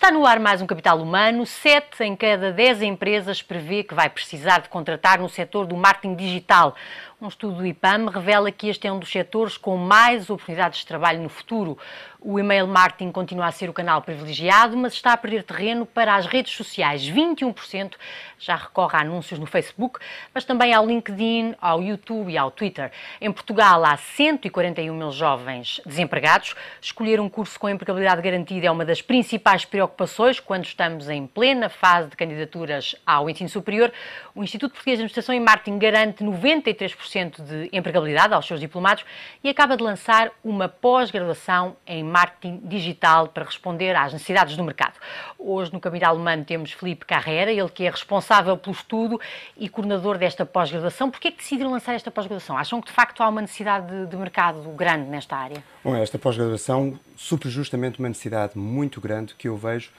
Está no ar mais um Capital Humano. 7 em cada 10 empresas prevê que vai precisar de contratar no setor do marketing digital. Um estudo do IPAM revela que este é um dos setores com mais oportunidades de trabalho no futuro. O e-mail marketing continua a ser o canal privilegiado, mas está a perder terreno para as redes sociais. 21% já recorre a anúncios no Facebook, mas também ao LinkedIn, ao YouTube e ao Twitter. Em Portugal há 141 mil jovens desempregados. Escolher um curso com empregabilidade garantida é uma das principais preocupações quando estamos em plena fase de candidaturas ao ensino superior. O Instituto Português de Administração e Marketing garante 93% de empregabilidade aos seus diplomados e acaba de lançar uma pós-graduação em marketing digital para responder às necessidades do mercado. Hoje no Capital Humano temos Filipe Carrera, ele que é responsável pelo estudo e coordenador desta pós-graduação. Porquê é que decidiram lançar esta pós-graduação? Acham que de facto há uma necessidade de mercado grande nesta área? Bom, esta pós-graduação supre justamente uma necessidade muito grande que eu vejo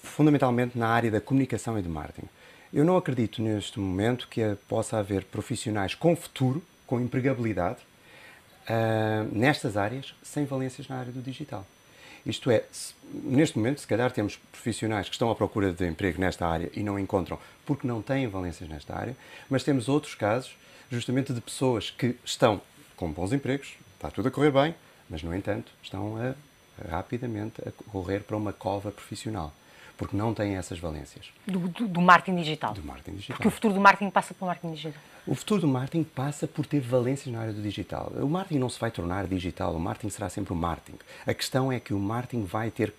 fundamentalmente na área da comunicação e do marketing. Eu não acredito neste momento que possa haver profissionais com futuro, com empregabilidade, nestas áreas, sem valências na área do digital. Isto é, neste momento, se calhar temos profissionais que estão à procura de emprego nesta área e não encontram porque não têm valências nesta área, mas temos outros casos, justamente de pessoas que estão com bons empregos, está tudo a correr bem, mas, no entanto, estão rapidamente a correr para uma cova profissional, porque não têm essas valências. Do marketing digital? Do marketing digital. Porque o futuro do marketing passa pelo marketing digital. O futuro do marketing passa por ter valências na área do digital. O marketing não se vai tornar digital, o marketing será sempre o marketing. A questão é que o marketing vai ter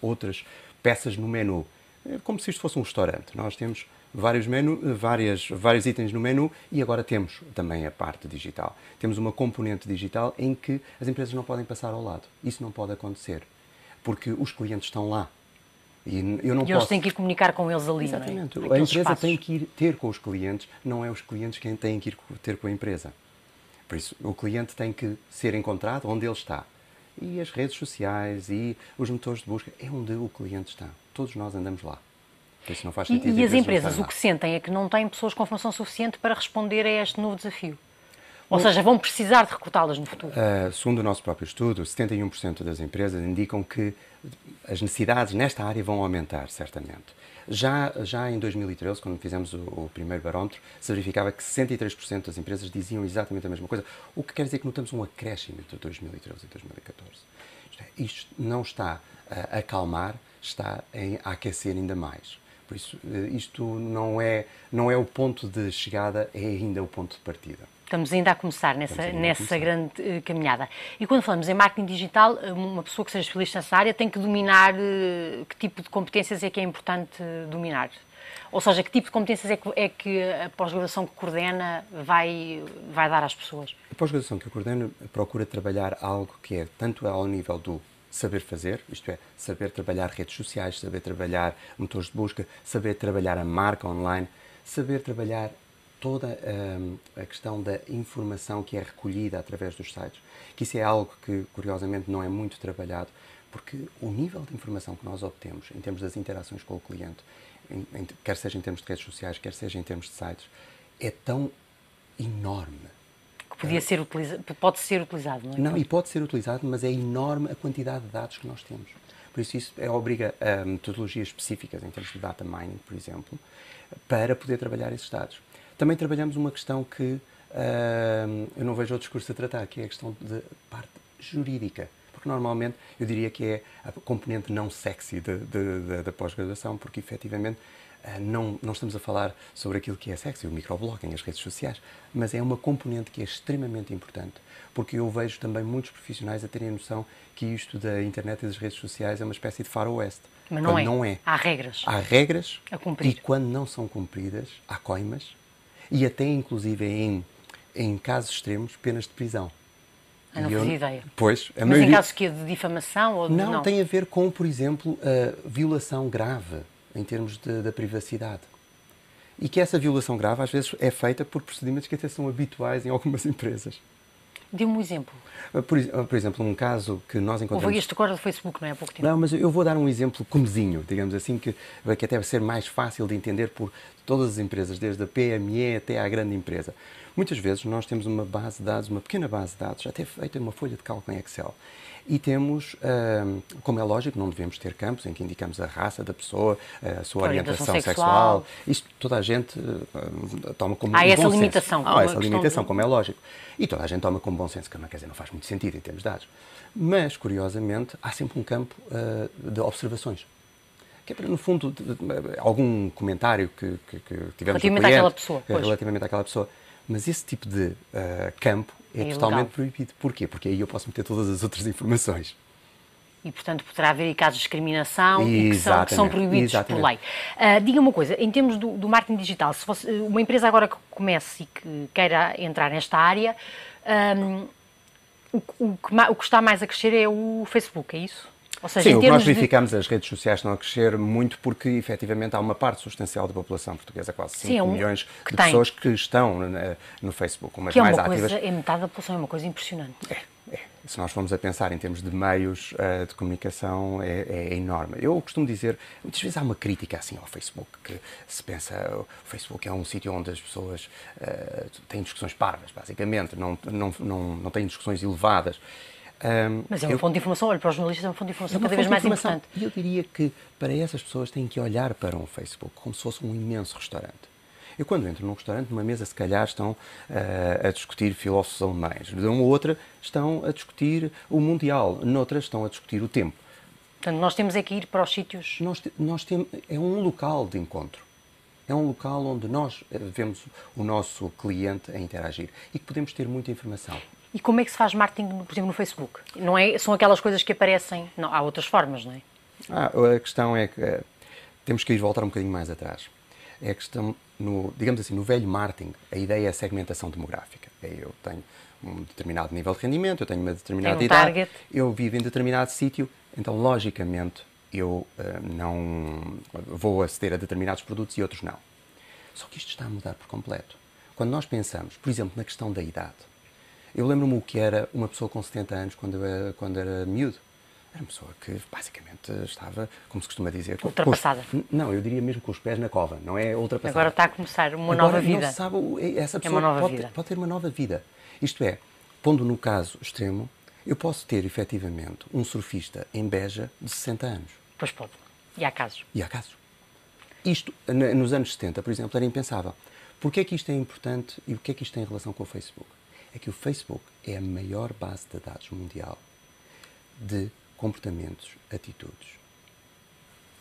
outras peças no menu. É como se isto fosse um restaurante. Nós temos vários itens no menu e agora temos também a parte digital. Temos uma componente digital em que as empresas não podem passar ao lado. Isso não pode acontecer, porque os clientes estão lá. E eles têm que ir comunicar com eles ali. Exatamente. Não é? A empresa espaços. tem que ir ter com os clientes, não é os clientes quem têm que ir ter com a empresa. Por isso, o cliente tem que ser encontrado onde ele está. E as redes sociais e os motores de busca é onde o cliente está. Todos nós andamos lá. Por isso não faz sentido. E as empresas o que sentem é que não têm pessoas com formação suficiente para responder a este novo desafio. Ou seja, vão precisar de recrutá-las no futuro. Segundo o nosso próprio estudo, 71% das empresas indicam que as necessidades nesta área vão aumentar, certamente. Já em 2013, quando fizemos o primeiro barómetro, se verificava que 63% das empresas diziam exatamente a mesma coisa, o que quer dizer que notamos um acréscimo entre 2013 e 2014. Isto não está a acalmar, está a aquecer ainda mais. Por isso, isto não é o ponto de chegada, é ainda o ponto de partida. Estamos ainda a começar nessa grande caminhada. E quando falamos em marketing digital, uma pessoa que seja especialista nessa área tem que dominar que tipo de competências é que é importante dominar? Ou seja, que tipo de competências é que a pós-graduação que coordena vai dar às pessoas? A pós-graduação que eu coordeno procura trabalhar algo que é tanto ao nível do saber fazer, isto é, saber trabalhar redes sociais, saber trabalhar motores de busca, saber trabalhar a marca online, saber trabalhar toda a questão da informação que é recolhida através dos sites, que isso é algo que, curiosamente, não é muito trabalhado, porque o nível de informação que nós obtemos em termos das interações com o cliente, quer seja em termos de redes sociais, quer seja em termos de sites, é tão enorme. Que pode ser utilizado, não é? Não, e pode ser utilizado, mas é enorme a quantidade de dados que nós temos. Por isso obriga a metodologias específicas, em termos de data mining, por exemplo, para poder trabalhar esses dados. Também trabalhamos uma questão que eu não vejo outros cursos a tratar, que é a questão de parte jurídica. Porque normalmente eu diria que é a componente não sexy da pós-graduação, porque efetivamente não estamos a falar sobre aquilo que é sexy, o microblogging, as redes sociais, mas é uma componente que é extremamente importante, porque eu vejo também muitos profissionais a terem a noção que isto da internet e das redes sociais é uma espécie de faroeste. Mas não é. Há regras. Há regras a cumprir. E quando não são cumpridas, há coimas e até inclusive em casos extremos, penas de prisão. Eu não fazia ideia. Pois, mas em casos que é de difamação ou de não? Tem a ver com, por exemplo, a violação grave em termos da privacidade. E que essa violação grave às vezes é feita por procedimentos que até são habituais em algumas empresas. Dê-me um exemplo. Por exemplo, um caso que nós encontramos... Houve este agora do Facebook, não é? Há pouco tempo. Não, mas eu vou dar um exemplo comezinho, digamos assim, que até vai ser mais fácil de entender por todas as empresas, desde a PME até à grande empresa. Muitas vezes nós temos uma base de dados, uma pequena base de dados, até feita uma folha de cálculo em Excel. E temos, como é lógico, não devemos ter campos em que indicamos a raça da pessoa, a sua orientação sexual. Isto toda a gente toma como Há bom essa senso. limitação. Há essa limitação, como é lógico. E toda a gente toma como bom senso, que quer dizer, não faz muito sentido em termos de dados. Mas, curiosamente, há sempre um campo de observações. Que é para, no fundo, algum comentário que tivemos relativamente àquela pessoa. Mas esse tipo de campo é totalmente proibido. Porquê? Porque aí eu posso meter todas as outras informações. E, portanto, poderá haver casos de discriminação e que são proibidos por lei. Diga uma coisa, em termos do marketing digital, se fosse uma empresa agora que comece e que queira entrar nesta área, o que está mais a crescer é o Facebook, é isso? Ou seja, sim, o que nós verificamos, as redes sociais estão a crescer muito porque, efetivamente, há uma parte substancial da população portuguesa, quase 5 milhões de pessoas que estão no Facebook, umas mais ativas. É metade da população, é uma coisa impressionante. Se nós formos a pensar em termos de meios de comunicação, é enorme. Eu costumo dizer, muitas vezes há uma crítica assim ao Facebook, que se pensa, o Facebook é um sítio onde as pessoas têm discussões parvas, basicamente, não têm discussões elevadas. Mas é uma fonte de informação, olha, para os jornalistas é uma fonte de informação cada vez mais importante. E eu diria que para essas pessoas têm que olhar para um Facebook como se fosse um imenso restaurante. Eu, quando entro num restaurante, numa mesa, se calhar estão a discutir filósofos alemães. Numa outra, estão a discutir o Mundial. Noutra, estão a discutir o tempo. Portanto, nós temos é que ir para os sítios... É um local de encontro. É um local onde nós vemos o nosso cliente a interagir e que podemos ter muita informação. E como é que se faz marketing, por exemplo, no Facebook? Não é, são aquelas coisas que aparecem... Não, há outras formas, não é? A questão é que temos que ir voltar um bocadinho mais atrás. É a questão, digamos assim, no velho marketing, a ideia é a segmentação demográfica. Eu tenho um determinado nível de rendimento, eu tenho uma determinada idade, target. Eu vivo em determinado sítio, então, logicamente, eu não vou aceder a determinados produtos e outros não. Só que isto está a mudar por completo. Quando nós pensamos, por exemplo, na questão da idade, eu lembro-me o que era uma pessoa com 70 anos quando era miúdo. Era uma pessoa que, basicamente, estava, como se costuma dizer... Ultrapassada. Não, eu diria mesmo com os pés na cova, não é ultrapassada. Agora está a começar uma nova vida. Não sabe, essa pessoa pode ter uma nova vida. Isto é, pondo no caso extremo, eu posso ter, efetivamente, um surfista em Beja de 60 anos. Pois pode. E há casos. E há casos. Isto, nos anos 70, por exemplo, era impensável. Porquê é que isto é importante e o que é que isto tem em relação com o Facebook? É que o Facebook é a maior base de dados mundial de comportamentos, atitudes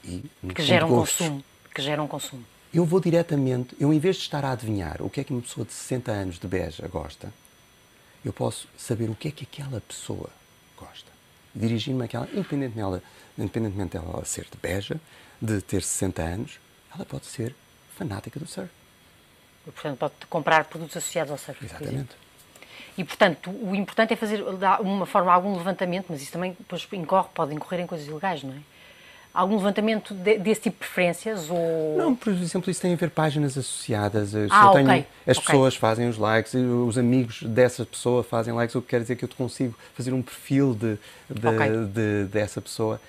e que geram consumo. Eu vou diretamente, em vez de estar a adivinhar o que é que uma pessoa de 60 anos de Beja gosta, eu posso saber o que é que aquela pessoa gosta. Dirigir-me àquela, independentemente dela ser de Beja, de ter 60 anos, ela pode ser fanática do surf. E, portanto, pode comprar produtos associados ao surf. Exatamente. E, portanto, o importante é fazer algum levantamento, mas isso também depois pode incorrer em coisas ilegais, não é? Algum levantamento desse tipo de preferências? Ou... Não, por exemplo, isso tem a ver páginas associadas. As pessoas fazem os likes, os amigos dessa pessoa fazem likes, o que quer dizer que eu consigo fazer um perfil dessa pessoa.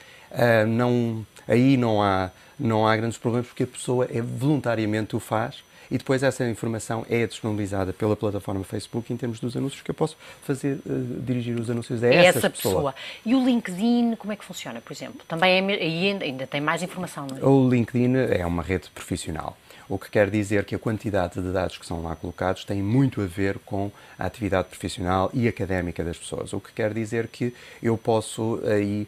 Aí não há grandes problemas, porque a pessoa voluntariamente o faz. E depois essa informação é disponibilizada pela plataforma Facebook em termos dos anúncios que eu posso fazer, dirigir os anúncios a essa pessoa. E o LinkedIn, como é que funciona, por exemplo? Também ainda tem mais informação, não é? O LinkedIn é uma rede profissional. O que quer dizer que a quantidade de dados que são lá colocados tem muito a ver com a atividade profissional e académica das pessoas. O que quer dizer que eu posso aí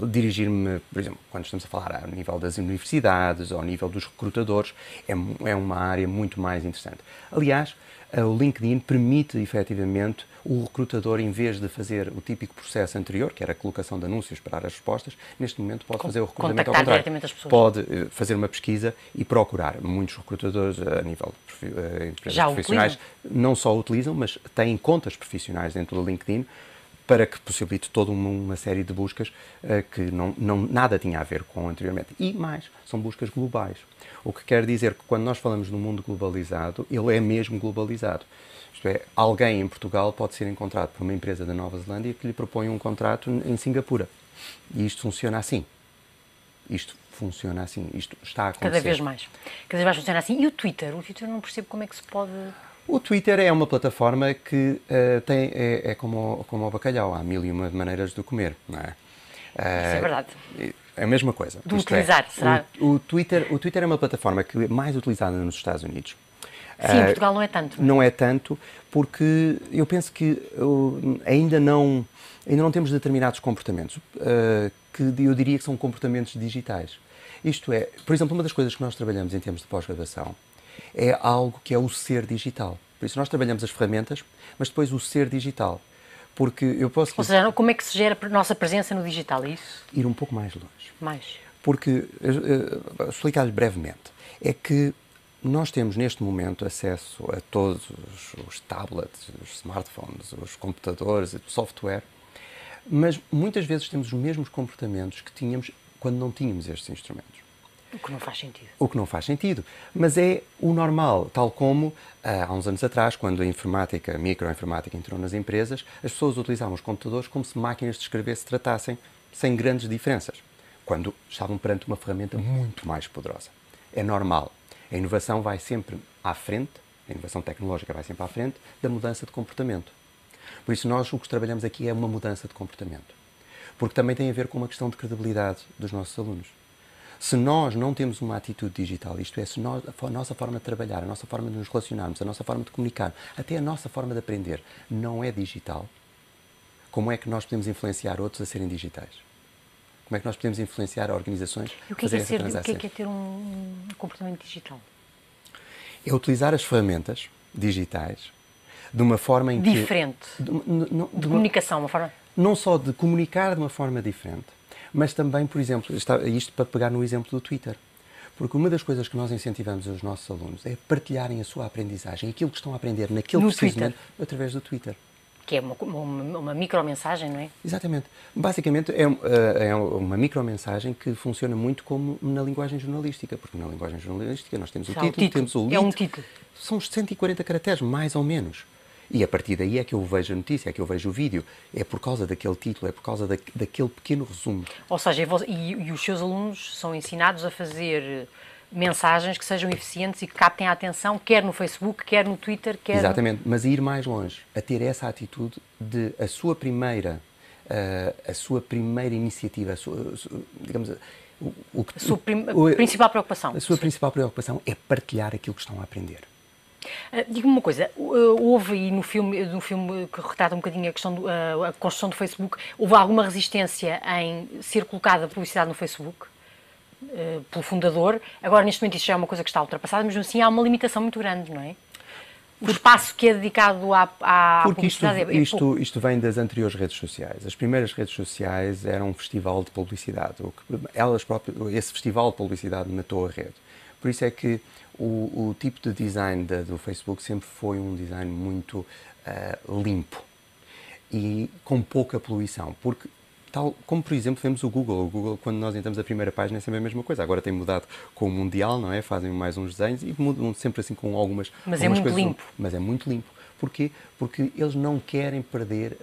dirigir-me, por exemplo, quando estamos a falar ao nível das universidades, ao nível dos recrutadores, é uma área muito mais interessante. Aliás, o LinkedIn permite, efetivamente, o recrutador, em vez de fazer o típico processo anterior, que era a colocação de anúncios para as respostas, neste momento pode fazer o recrutamento ao contrário. As pessoas. Pode fazer uma pesquisa e procurar. Muitos recrutadores, a nível de empresas profissionais, não só utilizam, mas têm contas profissionais dentro do LinkedIn para que possibilite toda uma série de buscas que nada tinha a ver com anteriormente. E mais, são buscas globais. O que quer dizer que quando nós falamos num mundo globalizado, ele é mesmo globalizado. Isto é, alguém em Portugal pode ser encontrado por uma empresa da Nova Zelândia que lhe propõe um contrato em Singapura. E isto funciona assim. Isto funciona assim. Isto está a acontecer. Cada vez mais funciona assim. E o Twitter? O Twitter não percebo como é que se pode... O Twitter é uma plataforma que é como o bacalhau, há mil e uma maneiras de o comer, não é? Isso é verdade. É a mesma coisa. De utilizar, será? O Twitter é uma plataforma que é mais utilizada nos Estados Unidos. Sim, em Portugal não é tanto. Não é tanto, porque eu penso que ainda não temos determinados comportamentos, que eu diria que são comportamentos digitais. Isto é, por exemplo, uma das coisas que nós trabalhamos em termos de pós-graduação é algo que é o ser digital. Por isso nós trabalhamos as ferramentas, mas depois o ser digital. Porque eu posso... Ou seja, como é que se gera a nossa presença no digital, é isso? Ir um pouco mais longe. Mais. Porque, explicar-lhe brevemente, é que nós temos neste momento acesso a todos os tablets, os smartphones, os computadores, o software, mas muitas vezes temos os mesmos comportamentos que tínhamos quando não tínhamos estes instrumentos. O que não faz sentido. O que não faz sentido, mas é o normal, tal como há uns anos atrás, quando a informática, a microinformática entrou nas empresas, as pessoas utilizavam os computadores como se máquinas de escrever se tratassem, sem grandes diferenças, quando estavam perante uma ferramenta muito mais poderosa. É normal. A inovação vai sempre à frente, a inovação tecnológica vai sempre à frente da mudança de comportamento. Por isso nós o que trabalhamos aqui é uma mudança de comportamento. Porque também tem a ver com uma questão de credibilidade dos nossos alunos. Se nós não temos uma atitude digital, isto é, se a nossa forma de trabalhar, a nossa forma de nos relacionarmos, a nossa forma de comunicar, até a nossa forma de aprender não é digital, como é que nós podemos influenciar outros a serem digitais? Como é que nós podemos influenciar organizações a fazer essa transação? O que é ter um comportamento digital? É utilizar as ferramentas digitais de uma forma em que... Diferente. De comunicação, uma forma... Não só de comunicar de uma forma diferente, mas também, por exemplo, isto para pegar no exemplo do Twitter. Porque uma das coisas que nós incentivamos os nossos alunos é partilharem a sua aprendizagem, aquilo que estão a aprender naquele preciso momento, através do Twitter. Que é uma micromensagem, não é? Exatamente. Basicamente é uma micromensagem que funciona muito como na linguagem jornalística, porque na linguagem jornalística nós temos o título, temos o lead. É um título. São os 140 caracteres, mais ou menos. E a partir daí é que eu vejo a notícia, é que eu vejo o vídeo. É por causa daquele título, é por causa daquele pequeno resumo. Ou seja, e os seus alunos são ensinados a fazer mensagens que sejam eficientes e que captem a atenção, quer no Facebook, quer no Twitter, quer... Exatamente, mas a ir mais longe, a ter essa atitude de a sua primeira iniciativa, digamos... principal preocupação. A sua principal preocupação é partilhar aquilo que estão a aprender. Diga-me uma coisa, houve aí no filme que retrata um bocadinho a questão a construção do Facebook, houve alguma resistência em ser colocada publicidade no Facebook pelo fundador? Agora, neste momento, isso já é uma coisa que está ultrapassada, mas assim há uma limitação muito grande, não é? O espaço que é dedicado à publicidade é pouco. Isto vem das anteriores redes sociais. As primeiras redes sociais eram um festival de publicidade. Esse festival de publicidade matou a rede. Por isso é que o tipo de design do Facebook sempre foi um design muito limpo e com pouca poluição, porque tal como, por exemplo, vemos o Google, quando nós entramos a primeira página é sempre a mesma coisa. Agora tem mudado com o Mundial, não é? Fazem mais uns desenhos e mudam sempre assim com algumas Mas algumas é muito limpo. Mas é muito limpo. Porquê? Porque eles não querem perder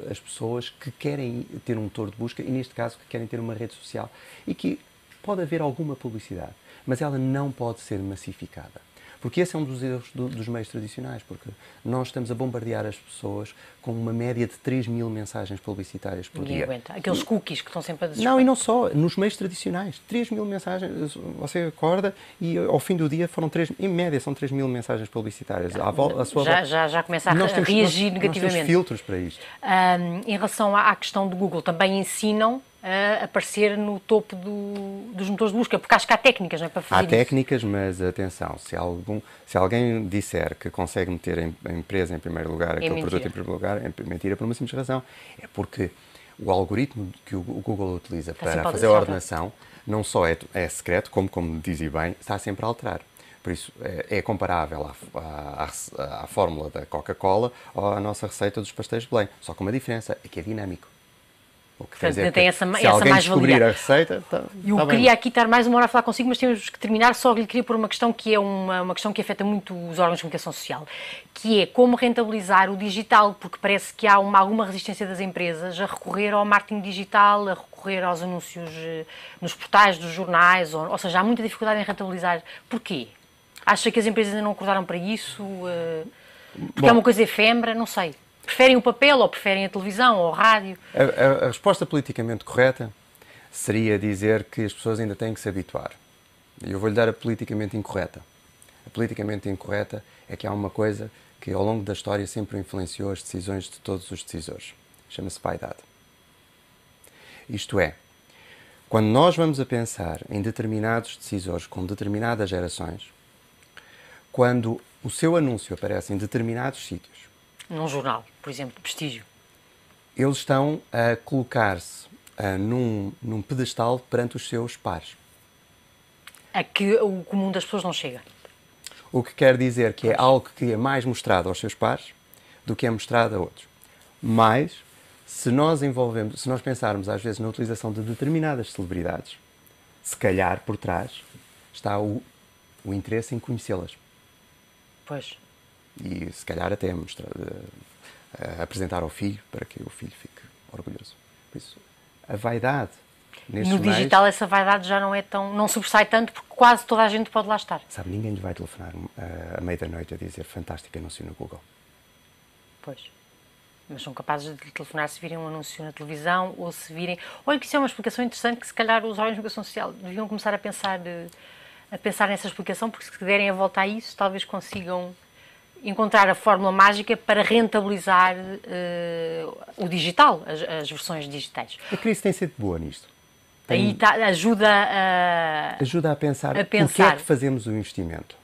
as pessoas que querem ter um motor de busca e, neste caso, que querem ter uma rede social e que pode haver alguma publicidade, mas ela não pode ser massificada. Porque esse é um dos erros dos meios tradicionais, porque nós estamos a bombardear as pessoas com uma média de 3.000 mensagens publicitárias por Ninguém dia. aguenta. Aqueles cookies que estão sempre a dizer. Não, e não só, nos meios tradicionais. 3.000 mensagens, você acorda e ao fim do dia em média são 3.000 mensagens publicitárias. Já começa a reagir negativamente. Nós temos filtros para isto. Em relação à questão do Google, também ensinam a aparecer no topo dos motores de busca, porque acho que há técnicas, não é, para fazer isso. Há técnicas, mas atenção, se alguém disser que consegue meter a empresa em primeiro lugar, aquele produto em primeiro lugar, é mentira por uma simples razão. É porque o algoritmo que o Google utiliza para fazer a ordenação não só é secreto, como dizia bem, está sempre a alterar. Por isso, é comparável à fórmula da Coca-Cola ou à nossa receita dos pastéis de Belém. Só com uma diferença, é que é dinâmico. Portanto, tem essa se alguém descobrir a receita, eu queria aqui estar mais uma hora a falar consigo, mas temos que terminar. Só lhe queria pôr uma questão que é uma questão que afeta muito os órgãos de comunicação social, que é como rentabilizar o digital, porque parece que há alguma resistência das empresas a recorrer ao marketing digital, a recorrer aos anúncios nos portais dos jornais, ou seja, há muita dificuldade em rentabilizar. Porquê? Acha que as empresas ainda não acordaram para isso? Porque é uma coisa efêmera, não sei. Preferem o papel ou preferem a televisão ou a rádio? A resposta politicamente correta seria dizer que as pessoas ainda têm que se habituar. E eu vou-lhe dar a politicamente incorreta. A politicamente incorreta é que há uma coisa que ao longo da história sempre influenciou as decisões de todos os decisores. Chama-se vaidade. Isto é, quando nós vamos a pensar em determinados decisores com determinadas gerações, quando o seu anúncio aparece em determinados sítios, num jornal, por exemplo, de prestígio, eles estão a colocar-se num pedestal perante os seus pares. A que o comum das pessoas não chega. O que quer dizer que é algo que é mais mostrado aos seus pares do que é mostrado a outros. Mas, se nós pensarmos às vezes na utilização de determinadas celebridades, se calhar por trás está o interesse em conhecê-las. Pois. E se calhar até apresentar ao filho para que o filho fique orgulhoso. Por isso, a vaidade no digital essa vaidade já não é tão, não sobressai tanto porque quase toda a gente pode lá estar. Sabe, ninguém lhe vai telefonar à meia da noite a dizer fantástico anúncio no Google. Pois. Mas são capazes de telefonar se virem um anúncio na televisão ou se virem... Olha, que isso é uma explicação interessante que se calhar os órgãos de comunicação social deviam começar a pensar nessa explicação, porque se derem a volta a isso talvez consigam encontrar a fórmula mágica para rentabilizar o digital, as versões digitais. A crise tem sido boa nisto. Aí ajuda a pensar porque é que fazemos o investimento.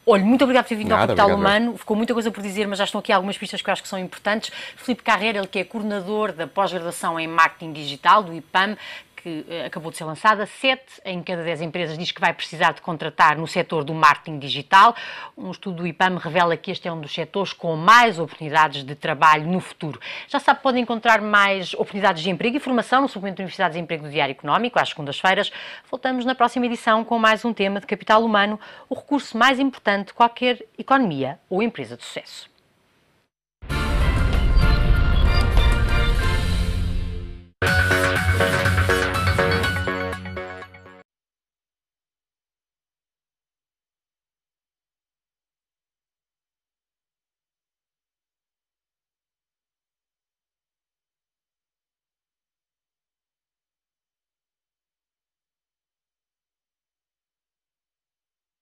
Olha, muito obrigado por ter vindo ao Capital Humano. Ficou muita coisa por dizer, mas já estão aqui algumas pistas que eu acho que são importantes. Filipe Carreira, ele que é coordenador da pós-graduação em Marketing Digital, do IPAM, que acabou de ser lançada. 7 em cada 10 empresas diz que vai precisar de contratar no setor do marketing digital. Um estudo do IPAM revela que este é um dos setores com mais oportunidades de trabalho no futuro. Já sabe, pode encontrar mais oportunidades de emprego e formação no suplemento de Universidades de Emprego do Diário Económico, às segundas-feiras. Voltamos na próxima edição com mais um tema de Capital Humano, o recurso mais importante de qualquer economia ou empresa de sucesso.